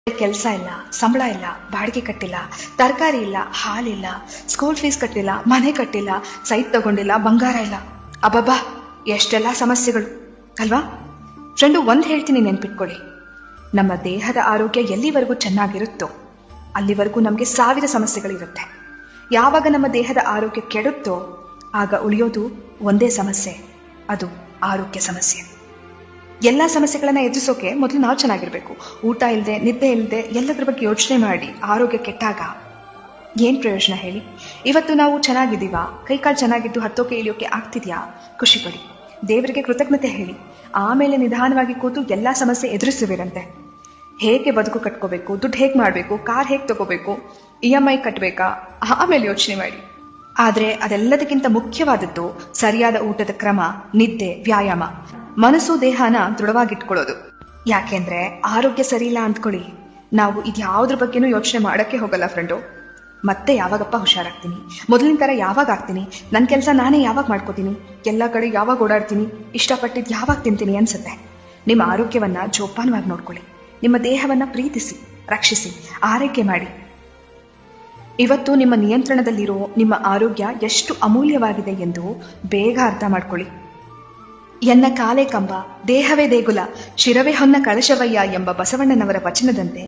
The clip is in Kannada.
ಕೆಲಸ ಇಲ್ಲ, ಸಂಬಳ ಇಲ್ಲ, ಬಾಡಿಗೆ ಕಟ್ಟಿಲ್ಲ, ತರಕಾರಿ ಇಲ್ಲ, ಹಾಲಿಲ್ಲ, ಸ್ಕೂಲ್ ಫೀಸ್ ಕಟ್ಟಿಲ್ಲ, ಮನೆ ಕಟ್ಟಿಲ್ಲ, ಸೈಟ್ ತಗೊಂಡಿಲ್ಲ, ಬಂಗಾರ ಇಲ್ಲ. ಅಬ್ಬಬ್ಬಾ, ಎಷ್ಟೆಲ್ಲ ಸಮಸ್ಯೆಗಳು ಅಲ್ವಾ? ಫ್ರೆಂಡು, ಒಂದು ಹೇಳ್ತೀನಿ, ನೆನ್ಪಿಟ್ಕೊಳ್ಳಿ. ನಮ್ಮ ದೇಹದ ಆರೋಗ್ಯ ಎಲ್ಲಿವರೆಗೂ ಚೆನ್ನಾಗಿರುತ್ತೋ ಅಲ್ಲಿವರೆಗೂ ನಮಗೆ 1000 ಸಮಸ್ಯೆಗಳಿರುತ್ತೆ. ಯಾವಾಗ ನಮ್ಮ ದೇಹದ ಆರೋಗ್ಯ ಕೆಡುತ್ತೋ ಆಗ ಉಳಿಯೋದು ಒಂದೇ ಸಮಸ್ಯೆ, ಅದು ಆರೋಗ್ಯ ಸಮಸ್ಯೆ. ಎಲ್ಲ ಸಮಸ್ಯೆಗಳನ್ನ ಎದುರಿಸೋಕೆ ಮೊದಲು ನಾವು ಚೆನ್ನಾಗಿರ್ಬೇಕು. ಊಟ ಇಲ್ಲದೆ, ನಿದ್ದೆ ಇಲ್ಲದೆ, ಎಲ್ಲದ್ರ ಬಗ್ಗೆ ಯೋಚನೆ ಮಾಡಿ ಆರೋಗ್ಯ ಕೆಟ್ಟಾಗ ಏನ್ ಪ್ರಯೋಜನ ಹೇಳಿ? ಇವತ್ತು ನಾವು ಚೆನ್ನಾಗಿದ್ದೀವಾ? ಕೈಕಾಲು ಚೆನ್ನಾಗಿದ್ದು ಹತ್ತೋಕೆ ಇಳಿಯೋಕೆ ಆಗ್ತಿದ್ಯಾ? ಖುಷಿ ಪಡಿ, ದೇವರಿಗೆ ಕೃತಜ್ಞತೆ ಹೇಳಿ. ಆಮೇಲೆ ನಿಧಾನವಾಗಿ ಕೂತು ಎಲ್ಲ ಸಮಸ್ಯೆ ಎದುರಿಸುವಿರಂತೆ. ಹೇಗೆ ಬದುಕು ಕಟ್ಕೋಬೇಕು, ದುಡ್ಡು ಹೇಗೆ ಮಾಡಬೇಕು, ಕಾರ್ ಹೇಗೆ ತಗೋಬೇಕು, EMI ಕಟ್ಟಬೇಕಾ, ಆಮೇಲೆ ಯೋಚನೆ ಮಾಡಿ. ಆದರೆ ಅದೆಲ್ಲದಕ್ಕಿಂತ ಮುಖ್ಯವಾದದ್ದು ಸರಿಯಾದ ಊಟದ ಕ್ರಮ, ನಿದ್ದೆ, ವ್ಯಾಯಾಮ, ಮನಸ್ಸು ದೇಹನ ದೃಢವಾಗಿಟ್ಕೊಳ್ಳೋದು. ಯಾಕೆಂದ್ರೆ ಆರೋಗ್ಯ ಸರಿ ಇಲ್ಲ ಅಂದ್ಕೊಳ್ಳಿ, ನಾವು ಇದ್ಯಾವುದ್ರ ಬಗ್ಗೆನೂ ಯೋಚನೆ ಮಾಡಕ್ಕೆ ಹೋಗಲ್ಲ ಫ್ರೆಂಡು. ಮತ್ತೆ ಯಾವಾಗಪ್ಪ ಹುಷಾರಾಗ್ತೀನಿ, ಮೊದಲಿನ ಥರ ಯಾವಾಗ ಆಗ್ತೀನಿ, ನನ್ನ ಕೆಲಸ ನಾನೇ ಯಾವಾಗ ಮಾಡ್ಕೋತೀನಿ, ಎಲ್ಲ ಕಡೆ ಯಾವಾಗ ಓಡಾಡ್ತೀನಿ, ಇಷ್ಟಪಟ್ಟಿದ್ದು ಯಾವಾಗ ತಿಂತೀನಿ ಅನ್ಸುತ್ತೆ. ನಿಮ್ಮ ಆರೋಗ್ಯವನ್ನ ಜೋಪಾನವಾಗಿ ನೋಡ್ಕೊಳ್ಳಿ. ನಿಮ್ಮ ದೇಹವನ್ನ ಪ್ರೀತಿಸಿ, ರಕ್ಷಿಸಿ, ಆರೈಕೆ ಮಾಡಿ. ಇವತ್ತು ನಿಮ್ಮ ನಿಯಂತ್ರಣದಲ್ಲಿರೋ ನಿಮ್ಮ ಆರೋಗ್ಯ ಎಷ್ಟು ಅಮೂಲ್ಯವಾಗಿದೆ ಎಂದು ಬೇಗ ಅರ್ಥ ಮಾಡ್ಕೊಳ್ಳಿ. ಎನ್ನ ಕಾಲೇ ಕಂಬ, ದೇಹವೇ ದೇಗುಲ, ಶಿರವೇ ಹೊನ್ನ ಕಳಶವಯ್ಯ ಎಂಬ ಬಸವಣ್ಣನವರ ವಚನದಂತೆ